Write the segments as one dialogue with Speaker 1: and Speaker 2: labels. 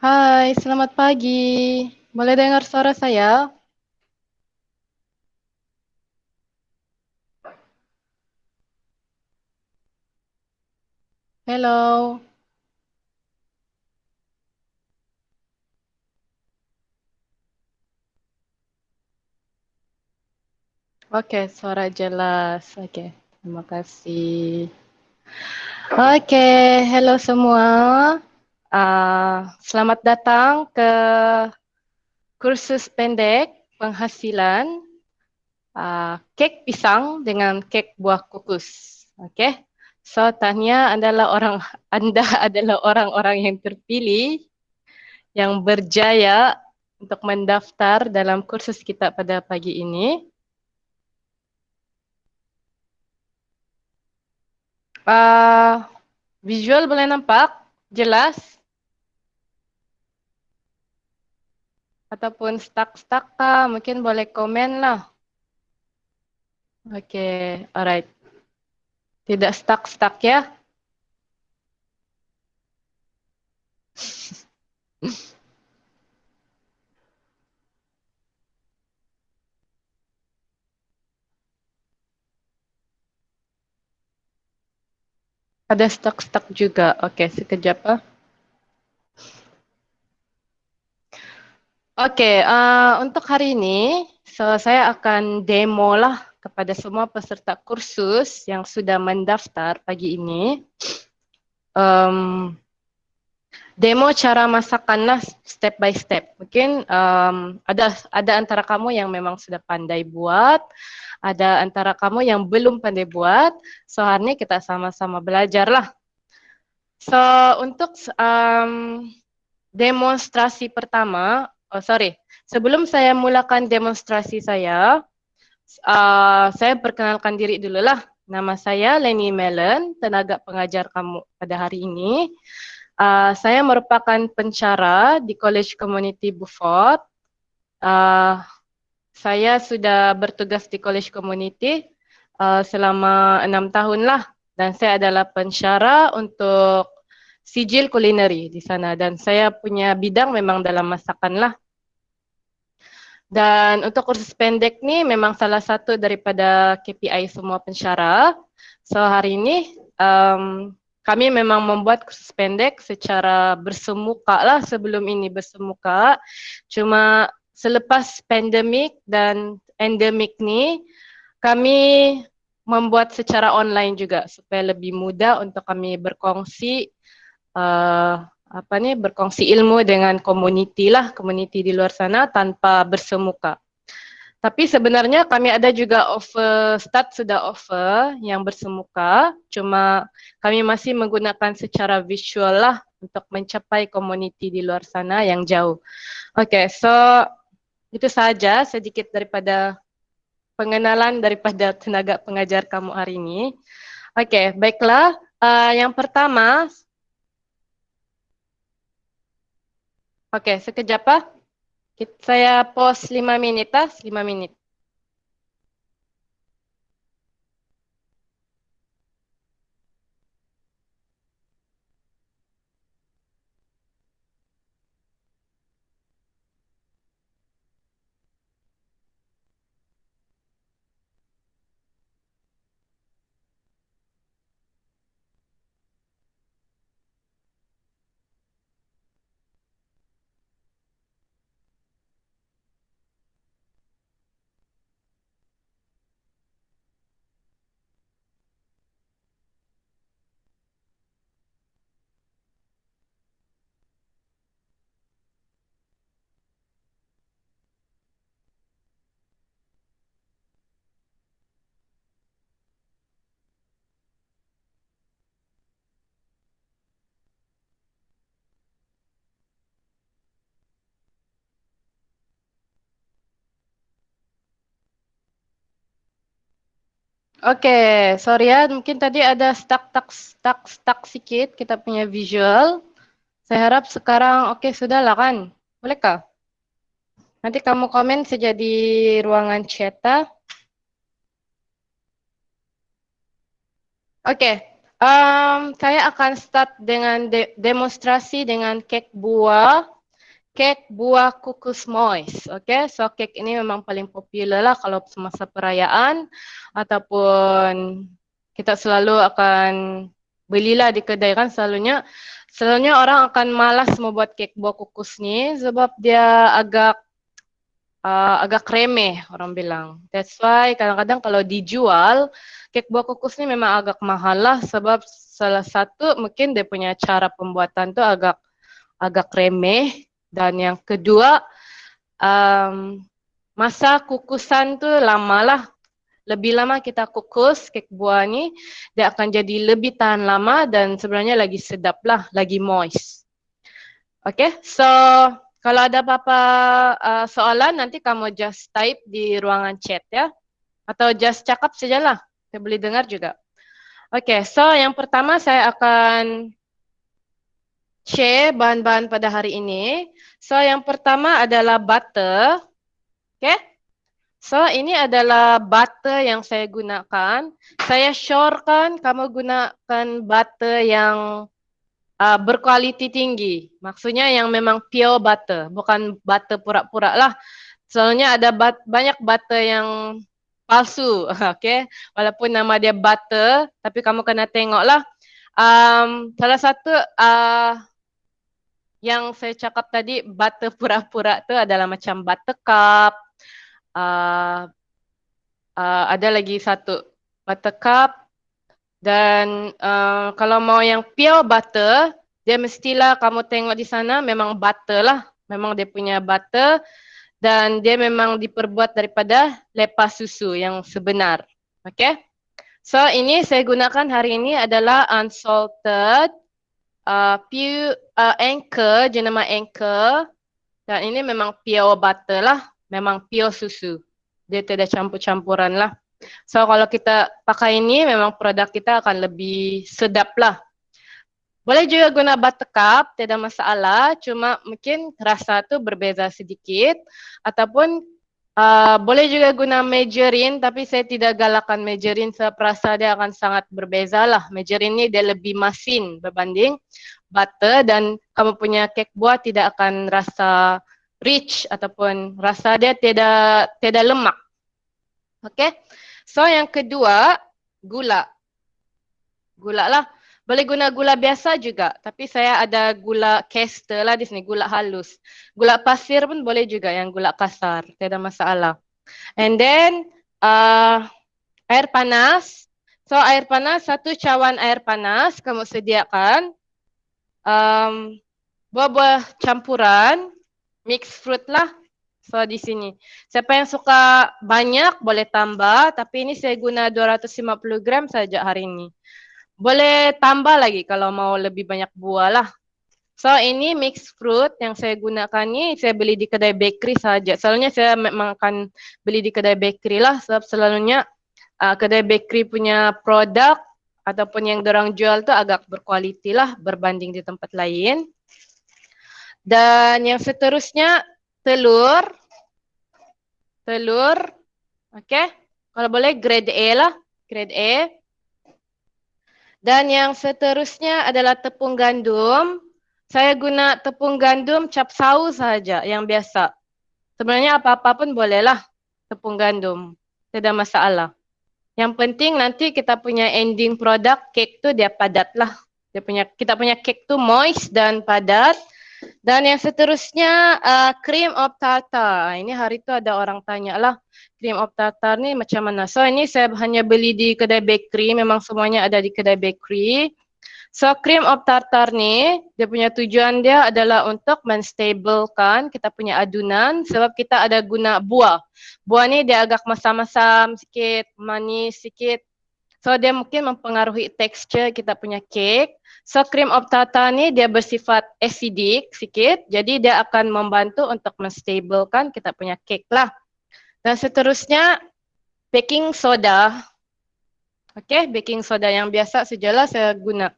Speaker 1: Hai, selamat pagi. Boleh dengar suara saya? Hello. Oke, suara jelas. Oke, terima kasih. Oke, hello semua. Selamat datang ke kursus pendek penghasilan kek pisang dengan kek buah kukus. Oke. So, tanya adalah Anda adalah orang-orang yang terpilih yang berjaya untuk mendaftar dalam kursus kita pada pagi ini. Uh, Visual boleh nampak? Jelas? Ataupun stuck-stuck kah? Mungkin boleh komen lah. Oke, alright. Tidak stuck-stuck ya? Ada stuck-stuck juga. Oke, sekejap ah. Oke, untuk hari ini, saya akan demo lah kepada semua peserta kursus yang sudah mendaftar pagi ini. Demo cara masakanlah step by step. Mungkin ada antara kamu yang memang sudah pandai buat, ada antara kamu yang belum pandai buat. So hari ini kita sama-sama belajar lah. So untuk demonstrasi pertama, sebelum saya mulakan demonstrasi saya perkenalkan diri dulu lah. Nama saya Leni Melen, tenaga pengajar kamu pada hari ini. Saya merupakan pencara di College Community Beaufort. Saya sudah bertugas di College Community selama 6 tahun lah. Dan saya adalah pencara untuk sijil kulineri di sana. Dan saya punya bidang memang dalam masakan lah. Dan untuk kursus pendek ni memang salah satu daripada KPI semua pensyara. So hari ini kami memang membuat kursus pendek secara bersemuka lah sebelum ini bersemuka. Cuma selepas pandemik dan endemik ni kami membuat secara online juga supaya lebih mudah untuk kami berkongsi uh, berkongsi ilmu dengan komuniti di luar sana tanpa bersemuka. Tapi sebenarnya kami ada juga sudah offer yang bersemuka, cuma kami masih menggunakan secara visual lah untuk mencapai komuniti di luar sana yang jauh. Okay, so itu saja sedikit daripada pengenalan daripada tenaga pengajar kamu hari ini. Okay, baiklah. Yang pertama, sekejap ah. Saya pause 5 menit ah, 5 menit. Sorry ya, mungkin tadi ada stuck sedikit kita punya visual. Saya harap sekarang sudah lah kan? Bolehkah? Nanti kamu komen saja di ruangan chat. Saya akan start dengan demonstrasi dengan kek buah Kek buah kukus moist. Oke, so kek ini memang paling popular lah kalau semasa perayaan ataupun kita selalu akan belilah di kedai kan selalunya orang akan malas membuat kek buah kukus ni sebab dia agak remeh orang bilang. That's why kadang-kadang kalau dijual kek buah kukus ni memang agak mahal lah sebab salah satu mungkin dia punya cara pembuatan tu agak remeh dan yang kedua masa kukusan tu lama lah. Lebih lama kita kukus kek buah ni, dia akan jadi lebih tahan lama dan sebenarnya lagi sedap lah, lagi moist. Okay, so kalau ada apa-apa soalan nanti kamu just type di ruangan chat ya. Atau just cakap sajalah, saya boleh dengar juga. Okay, so yang pertama saya akan share bahan-bahan pada hari ini. So yang pertama adalah butter. Okay. So ini adalah butter yang saya gunakan. Saya syorkan kamu gunakan butter yang berkualiti tinggi. Maksudnya yang memang pure butter, bukan butter pura-pura lah. Soalnya ada banyak butter yang palsu, okay. Walaupun nama dia butter, tapi kamu kena tengoklah. Salah satu yang saya cakap tadi butter pura-pura tu adalah macam buttercup. Ada lagi satu buttercup dan kalau mau yang pure butter, dia mestilah kamu tengok di sana memang butter lah. Memang dia punya butter dan dia memang diperbuat daripada lepas susu yang sebenar. Okay. So ini saya gunakan hari ini adalah unsalted pure Anchor, jenama Anchor. Dan ini memang pure butter lah, memang pure susu. Dia tidak campur-campuran lah. So kalau kita pakai ini memang produk kita akan lebih sedap lah. Boleh juga guna buttercup, tidak masalah. Cuma mungkin rasa tu berbeza sedikit. Ataupun boleh juga guna margarine, tapi saya tidak galakkan margarine sebab rasa dia akan sangat berbeza lah. Margarine ni dia lebih masin berbanding butter dan kamu punya kek buah tidak akan rasa rich ataupun rasa dia tidak lemak. Okay. So yang kedua, gula. Gula lah. Boleh guna gula biasa juga. Tapi saya ada gula caster lah di sini, gula halus. Gula pasir pun boleh juga yang gula kasar. Tidak masalah. And then air panas. So air panas, 1 cawan air panas kamu sediakan. Buah-buah campuran, mixed fruit lah. So di sini. Siapa yang suka banyak boleh tambah. Tapi ini saya guna 250 gram saja hari ini. Boleh tambah lagi kalau mau lebih banyak buah lah. So ini mixed fruit yang saya gunakan ni saya beli di kedai bakery saja. Selalunya saya memang akan beli di kedai bakery lah sebab selalunya kedai bakery punya produk ataupun yang dorang jual tu agak berkualiti lah berbanding di tempat lain. Dan yang seterusnya telur. Telur. Okay. Kalau boleh grade A lah. Grade A. Dan yang seterusnya adalah tepung gandum. Saya guna tepung gandum cap sau saja yang biasa. Sebenarnya apa-apa pun bolehlah tepung gandum. Tidak masalah. Yang penting nanti kita punya ending produk kek tu dia padat lah. Kita punya kek tu moist dan padat. Dan yang seterusnya cream of tartar. Ini hari tu ada orang tanya lah cream of tartar ni macam mana. So ini saya hanya beli di kedai bakery. Memang semuanya ada di kedai bakery. So cream of tartar ni dia punya tujuan dia adalah untuk menstablekan kita punya adunan sebab kita ada guna buah. Buah ni dia agak masam-masam sikit, manis sikit. So dia mungkin mempengaruhi tekstur kita punya kek. So cream of tartar ni dia bersifat acidic sikit. Jadi dia akan membantu untuk menstablekan kita punya kek lah. Dan seterusnya baking soda. Okay, baking soda yang biasa sajalah saya guna.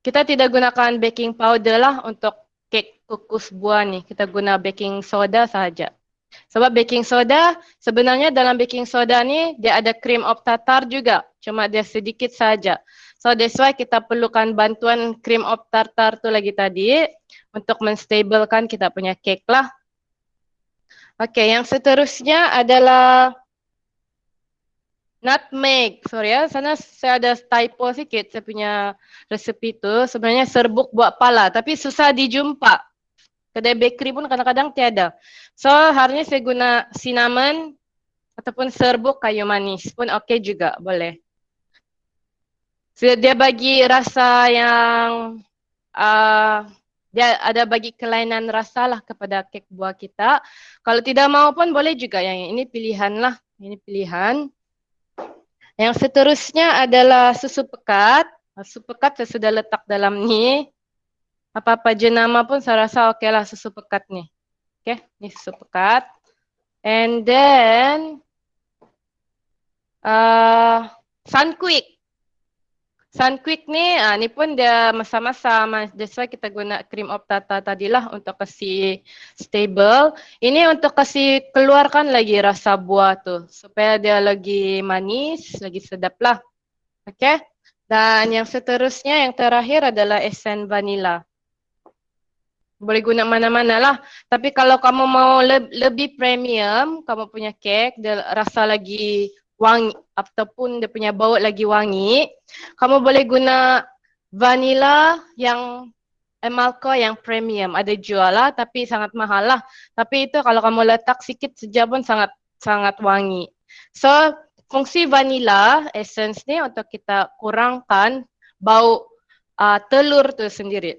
Speaker 1: Kita tidak gunakan baking powder lah untuk kek kukus buah ni. Kita guna baking soda sahaja. Sebab baking soda, sebenarnya dalam baking soda ni dia ada cream of tartar juga. Cuma dia sedikit saja. So that's why kita perlukan bantuan cream of tartar tu lagi tadi untuk menstablekan kita punya cake lah. Oke, yang seterusnya adalah nutmeg. Sorry ya, sana saya ada typo sedikit. Saya punya resepi itu sebenarnya serbuk buah pala, tapi susah dijumpa. Kedai bakery pun kadang-kadang tiada. So, hari ini saya guna cinnamon ataupun serbuk kayu manis pun oke juga, boleh. So, dia bagi rasa yang dia ada bagi kelainan rasa lah kepada kek buah kita. Kalau tidak mau pun boleh juga, yang ini pilihan lah. Ini pilihan. Yang seterusnya adalah susu pekat. Susu pekat saya sudah letak dalam ni. Apa-apa jenama pun saya rasa okey lah susu pekat ni. Okay, ni susu pekat. And then Sunquick. Sunquick ni, ni pun dia masa-masa. That's why kita guna cream of tartar tadilah untuk kasih stable. Ini untuk kasih keluarkan lagi rasa buah tu. Supaya dia lagi manis, lagi sedap lah. Okay. Dan yang seterusnya, yang terakhir adalah esen vanilla. Boleh guna mana-mana lah. Tapi kalau kamu mau lebih premium, kamu punya kek, dia rasa lagi wangi ataupun dia punya bau lagi wangi, kamu boleh guna vanilla yang Emalco yang premium. Ada jual lah tapi sangat mahal lah. Tapi itu kalau kamu letak sikit saja pun sangat sangat wangi. So, fungsi vanilla essence ni untuk kita kurangkan bau telur tu sendiri.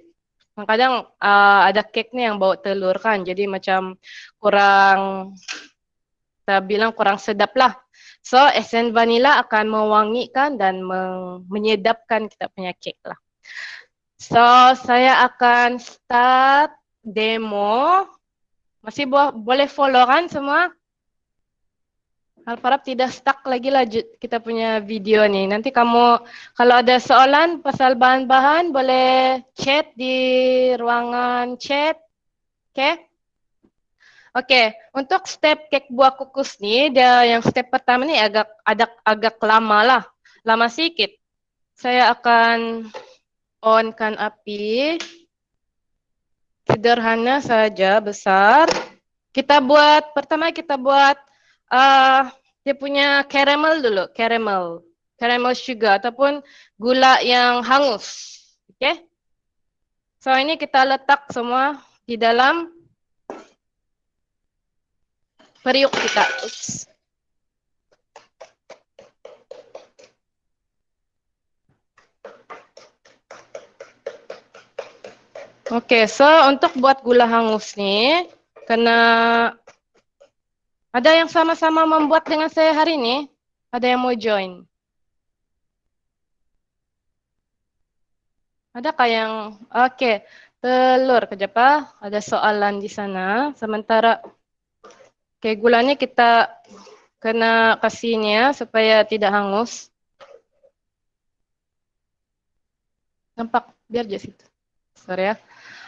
Speaker 1: Kadang ada kek ni yang bau telur kan. Jadi macam kurang, kita bilang kurang sedap lah. So, esen vanilla akan mewangikan dan menyedapkan kita punya kek lah. So, saya akan start demo. Masih boleh follow kan semua? Harap-harap tidak stuck lagi lah kita punya video ni. Nanti kamu kalau ada soalan pasal bahan-bahan boleh chat di ruangan chat. Okay? Oke, untuk step kek buah kukus ni, dia yang step pertama ni agak lama lah. Lama sikit. Saya akan onkan api. Sederhana saja, besar. Pertama kita buat dia punya caramel dulu. Caramel sugar ataupun gula yang hangus. Oke. So ini kita letak semua di dalam periuk kita. Oops. Oke, so untuk buat gula hangus ni, kena ada yang sama-sama membuat dengan saya hari ini? Ada yang mau join? Adakah yang, oke, telur, kejap ada soalan di sana. Sementara, oke, gulanya kita kena kasihnya supaya tidak hangus. Nampak, biar je situ. Sorry ya.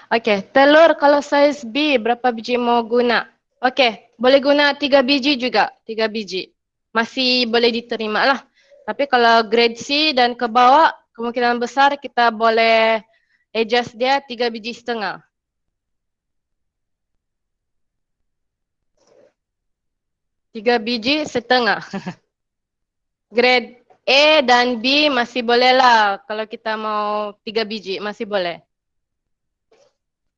Speaker 1: Oke, telur kalau size B berapa biji mau guna? Oke, boleh guna 3 biji juga, 3 biji. Masih boleh diterima lah. Tapi kalau grade C dan ke bawah, kemungkinan besar kita boleh adjust dia 3 biji setengah. Tiga biji setengah. Grade A dan B masih boleh lah. Kalau kita mau 3 biji, masih boleh.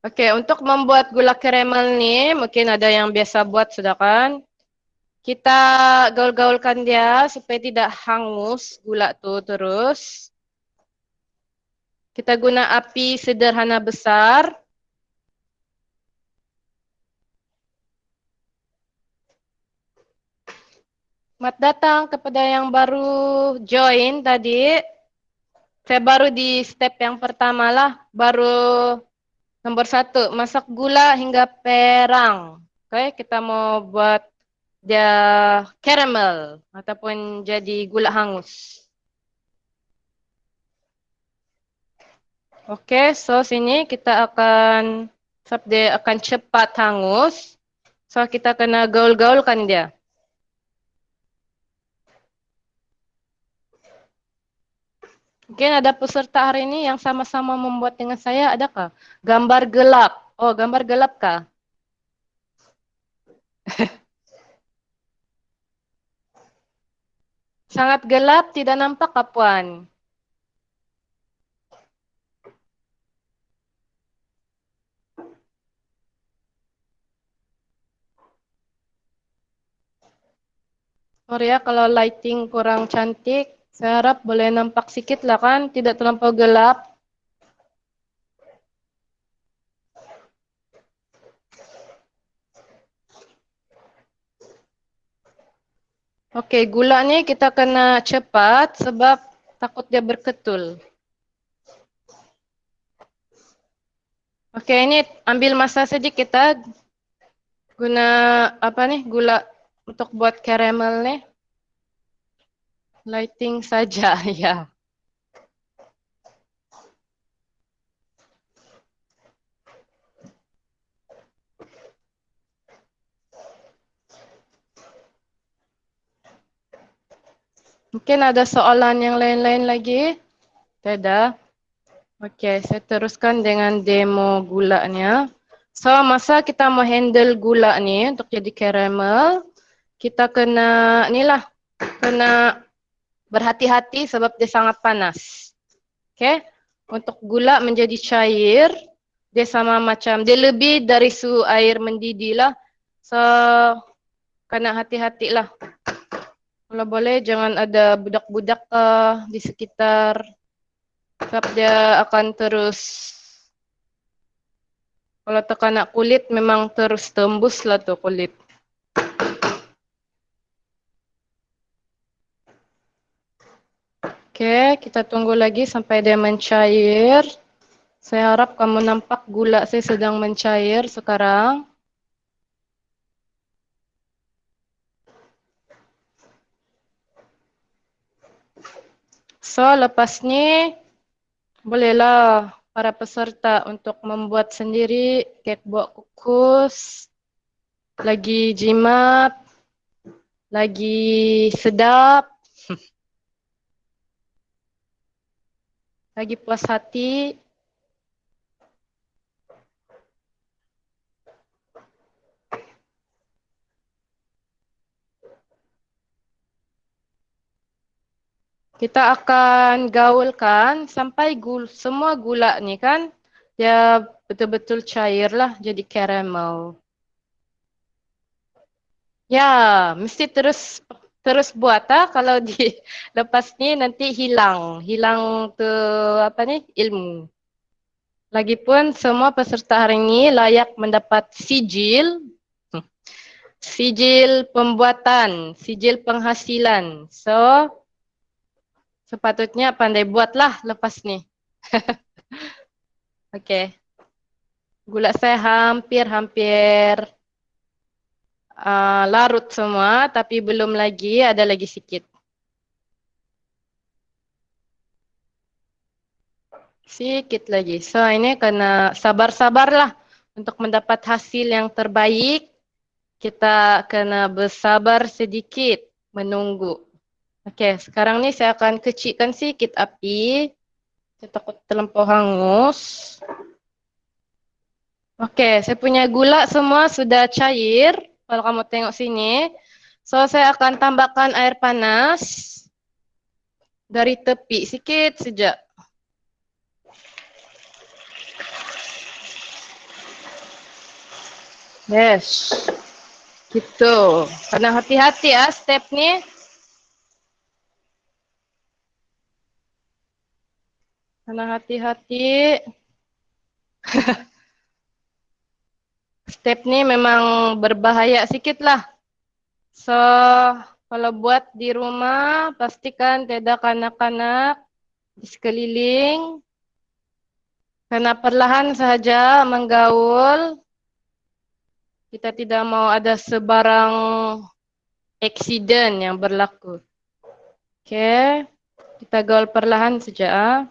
Speaker 1: Oke, untuk membuat gula karamel ni, mungkin ada yang biasa buat sudah kan. Kita gaul-gaulkan dia supaya tidak hangus gula tu terus. Kita guna api sederhana besar. Selamat datang kepada yang baru join tadi. Saya baru di step yang pertama lah. Baru nomor 1, masak gula hingga perang. Oke, kita mau buat dia caramel ataupun jadi gula hangus. Oke, so sini kita akan, dia akan cepat hangus. So kita kena gaul-gaulkan dia. Mungkin ada peserta hari ini yang sama-sama membuat dengan saya, adakah? Gambar gelap. Oh, gambar gelap kah? Sangat gelap, tidak nampak kah, Puan? Sorry ya, kalau lighting kurang cantik, saya harap boleh nampak sedikit lah kan, tidak terlampau gelap. Oke, gulanya kita kena cepat sebab takut dia berketul. Oke, ini ambil masa sedikit kita guna apa nih gula untuk buat caramel nih. Lighting saja ya. Mungkin ada soalan yang lain-lain lagi? Tidak. Oke, saya teruskan dengan demo gulanya. So, masa kita mau handle gula nih untuk jadi caramel, kita kena inilah, kena berhati-hati sebab dia sangat panas. Oke, untuk gula menjadi cair, dia sama macam, dia lebih dari suhu air mendidih lah. So, kena hati-hati lah. Kalau boleh jangan ada budak-budak di sekitar. Sebab dia akan terus, kalau terkena kulit memang terus tembus lah tuh kulit. Oke, kita tunggu lagi sampai dia mencair. Saya harap kamu nampak gula saya sedang mencair sekarang. So, lepas ni bolehlah para peserta untuk membuat sendiri kek buah kukus. Lagi jimat, lagi sedap, lagi puas hati. Kita akan gaulkan sampai semua gula ni kan dia betul-betul cair lah jadi caramel. Ya, mesti terus terus buat kalau di lepas ni nanti hilang tu apa ni ilmu. Lagipun semua peserta hari ini layak mendapat sijil, sijil pembuatan, sijil penghasilan. So, sepatutnya pandai buatlah lepas ni. Okey. Gula saya hampir-hampir larut semua, tapi belum lagi, ada lagi sikit. Sikit lagi. So, ini kena sabar-sabarlah untuk mendapat hasil yang terbaik. Kita kena bersabar sedikit menunggu. Okey, sekarang ni saya akan kecilkan sikit api. Saya takut terlampau hangus. Okey, saya punya gula semua sudah cair. Kalau kamu tengok sini. So, saya akan tambahkan air panas dari tepi sikit saja. Yes. Gitu. Kena hati-hati step ni. Kena hati-hati. Step ni memang berbahaya sikit lah. So, kalau buat di rumah, pastikan tidak kanak-kanak di sekeliling. Karena perlahan sahaja menggaul. Kita tidak mau ada sebarang accident yang berlaku. Okey. Kita gaul perlahan saja.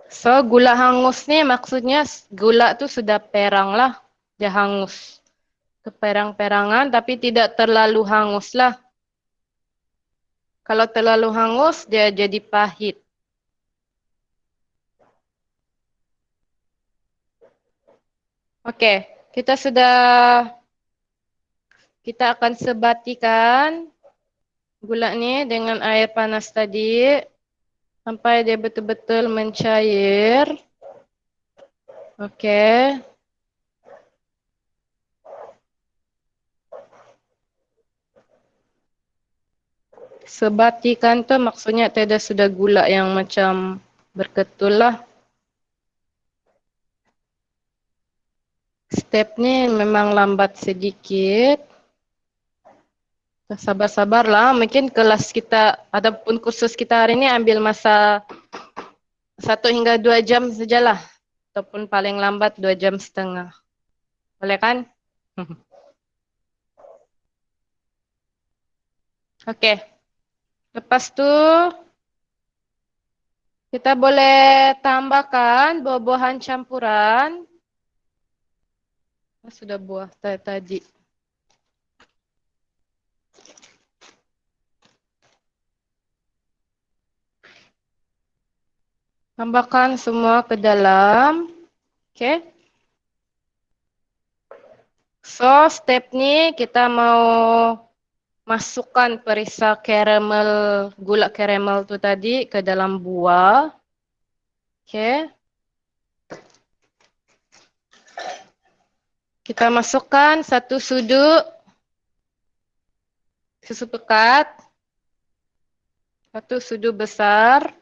Speaker 1: So, gula hangus ni maksudnya gula tu sudah perang lah. Dia hangus. keperang-perangan tapi tidak terlalu hangus lah. Kalau terlalu hangus dia jadi pahit. Oke, kita akan sebatikan gula ni dengan air panas tadi sampai dia betul-betul mencair. Oke. Sebatikan tu maksudnya tiada sudah gula yang macam berketul lah. Step ni memang lambat sedikit. Sabar-sabarlah. Mungkin kelas kita ataupun kursus kita hari ini ambil masa 1 hingga 2 jam sajalah. Ataupun paling lambat 2 jam setengah. Boleh kan? Okey. Lepas tu kita boleh tambahkan buah-buahan campuran. Sudah buah tadi. Tambahkan semua ke dalam. Okey. So, step ni kita mau masukkan perisa karamel, gula karamel tu tadi ke dalam buah. Okey. Kita masukkan 1 sudu susu pekat. 1 sudu besar.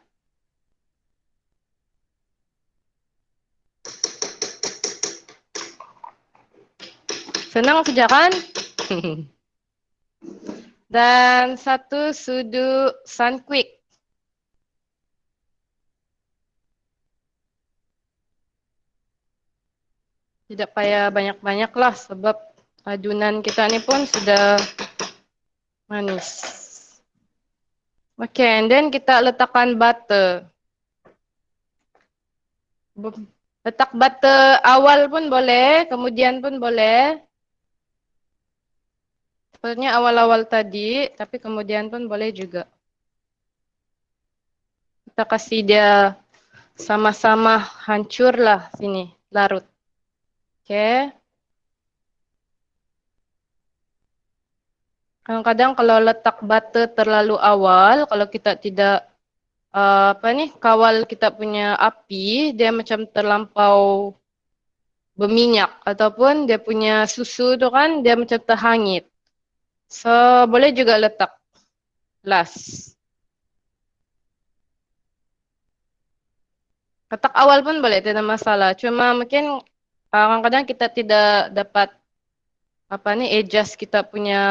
Speaker 1: Senang saja kan? Dan 1 sudu Sunquick. Tidak payah banyak-banyak lah sebab adunan kita ni pun sudah manis. Okay, and then kita letakkan butter. Letak butter awal pun boleh, kemudian pun boleh. Sebenarnya awal-awal tadi, tapi kemudian pun boleh juga. Kita kasih dia sama-sama hancur lah sini, larut. Okay. Kadang-kadang kalau letak butter terlalu awal, kalau kita tidak kawal kita punya api, dia macam terlampau berminyak ataupun dia punya susu tu kan dia macam terhangit. So boleh juga letak last. Letak awal pun boleh, tidak masalah. Cuma mungkin kadang-kadang kita tidak dapat adjust kita punya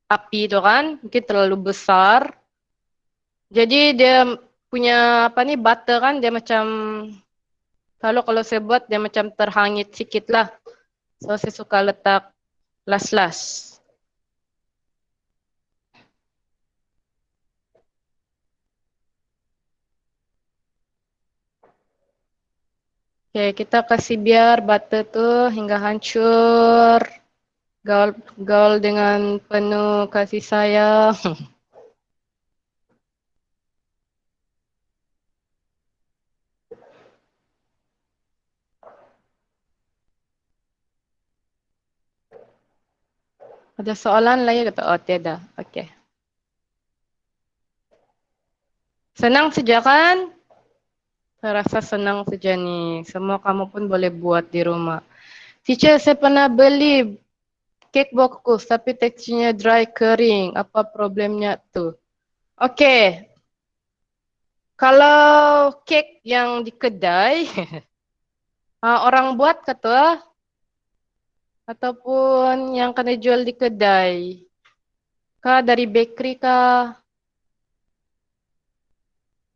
Speaker 1: api tu kan, mungkin terlalu besar. Jadi dia punya butter kan dia macam kalau saya buat dia macam terhangit sikit lah. So saya suka letak last-last. Okay, kita kasih biar butter tu hingga hancur. Gaul dengan penuh kasih sayang. Ada soalan lagi kata? Oh tiada. Okay. Senang saja kan? Saya rasa senang saja ni. Semua kamu pun boleh buat di rumah. Teacher, saya pernah beli kek buah kukus tapi teksturnya dry kering. Apa problemnya tu? Okay. Kalau kek yang di kedai, orang buat kata ataupun yang kena jual di kedai. Kah dari bakery kah?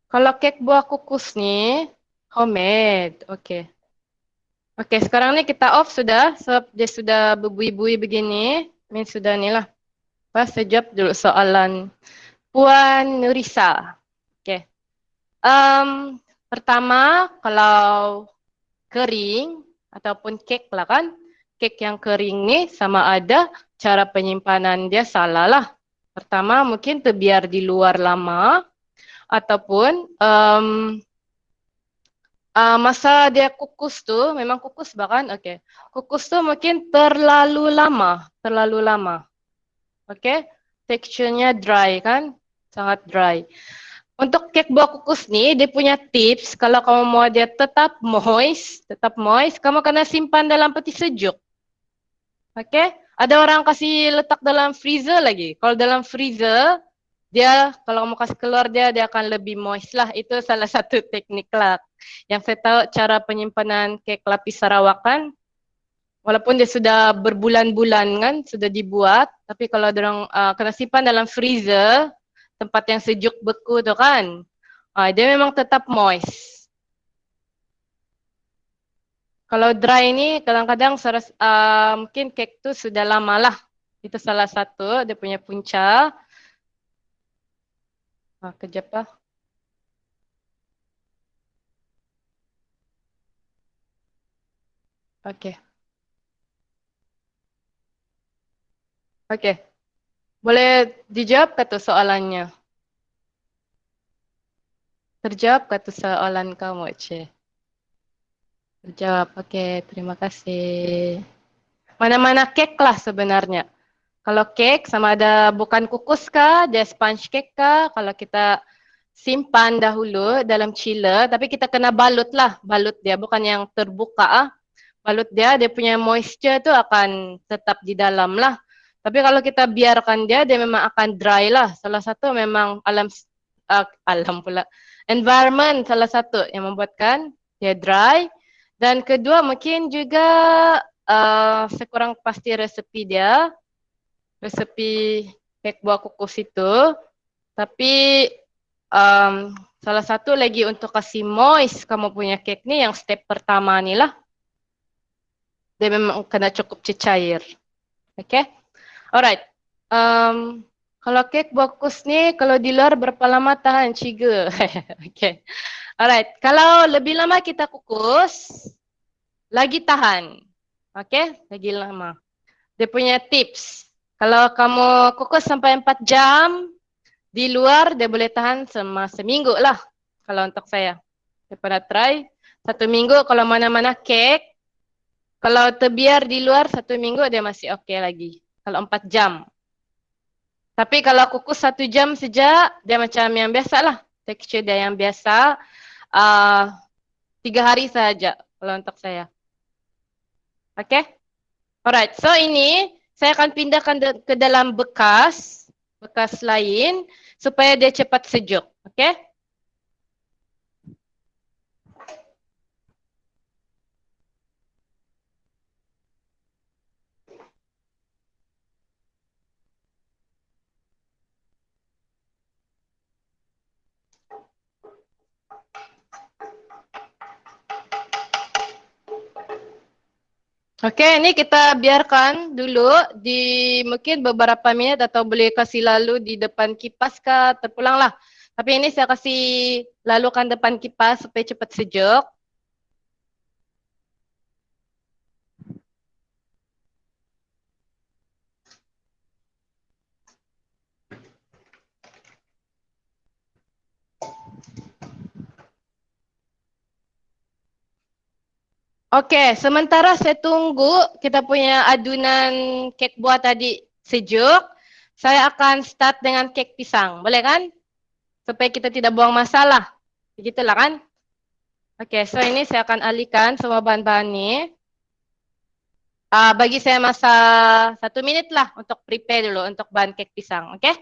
Speaker 1: Kalau kek buah kukus ni, homemade. Okay. Okay, sekarang ni kita off sudah. Sebab dia sudah berbui-bui begini. Ini sudah ni lah. Pas saya jawab dulu soalan Puan Nurisa. Okay. Pertama, kalau kering ataupun kek lah kan. kek yang kering nih sama ada cara penyimpanan dia salah lah. Pertama mungkin terbiar di luar lama ataupun masa dia kukus tuh memang kukus bahkan oke. Kukus tuh mungkin terlalu lama. Oke. Teksturnya dry kan? Sangat dry. Untuk kek buah kukus nih, dia punya tips kalau kamu mau dia tetap moist, kamu kena simpan dalam peti sejuk. Oke? Ada orang kasih letak dalam freezer lagi. Kalau dalam freezer, dia kalau kamu kasih keluar dia akan lebih moist lah. Itu salah satu teknik lah. Yang saya tahu cara penyimpanan kek lapis Sarawak kan, walaupun dia sudah berbulan-bulan kan, sudah dibuat, tapi kalau orang kena simpan dalam freezer, tempat yang sejuk beku tu kan, dia memang tetap moist. Kalau dry ini kadang-kadang mungkin kek tu sudah lama lah. Itu salah satu dia punya punca. Kejap lah. Okey. Okey. Boleh dijawab ke tu soalannya? Terjawab ke tu soalan kamu, Cik? Terjawab. Okey, terima kasih. Mana-mana kek lah sebenarnya. Kalau kek sama ada bukan kukus kah, dia sponge cake kah, kalau kita simpan dahulu dalam chiller, tapi kita kena balut lah, balut dia bukan yang terbuka balut dia punya moisture tu akan tetap di dalam lah. Tapi kalau kita biarkan dia memang akan dry lah. Salah satu memang alam pula, environment salah satu yang membuatkan dia dry. Dan kedua mungkin juga sekurang pasti resepi kek buah kukus itu. Tapi salah satu lagi untuk kasih moist kamu punya kek ni yang step pertama ni lah. Dia memang kena cukup cecair. Okay? Alright. Kalau kek buah kukus ni kalau di luar berapa lama tahan? 3. Okay. Alright. Kalau lebih lama kita kukus, lagi tahan. Okay? Lagi lama. Dia punya tips. Kalau kamu kukus sampai 4 jam, di luar dia boleh tahan selama seminggu lah. Kalau untuk saya. Saya pernah try. 1 minggu kalau mana-mana kek. Kalau terbiar di luar 1 minggu dia masih okey lagi. Kalau 4 jam. Tapi kalau kukus 1 jam saja, dia macam yang biasa lah. Tekstur dia yang biasa. 3 hari saja kalau untuk saya. Okay? Alright, so ini saya akan pindahkan ke dalam bekas lain supaya dia cepat sejuk. Okay? Okey, ini kita biarkan dulu di mungkin beberapa minit atau boleh kasih lalu di depan kipas kah, terpulanglah. Tapi ini saya kasih lalukan depan kipas supaya cepat sejuk. Okey, sementara saya tunggu kita punya adunan kek buah tadi sejuk, saya akan start dengan kek pisang. Boleh kan? Supaya kita tidak buang masa lah. Begitulah kan? Okey, so ini saya akan alihkan semua bahan-bahan ni. Bagi saya masa 1 minit lah untuk prepare dulu untuk bahan kek pisang. Okey?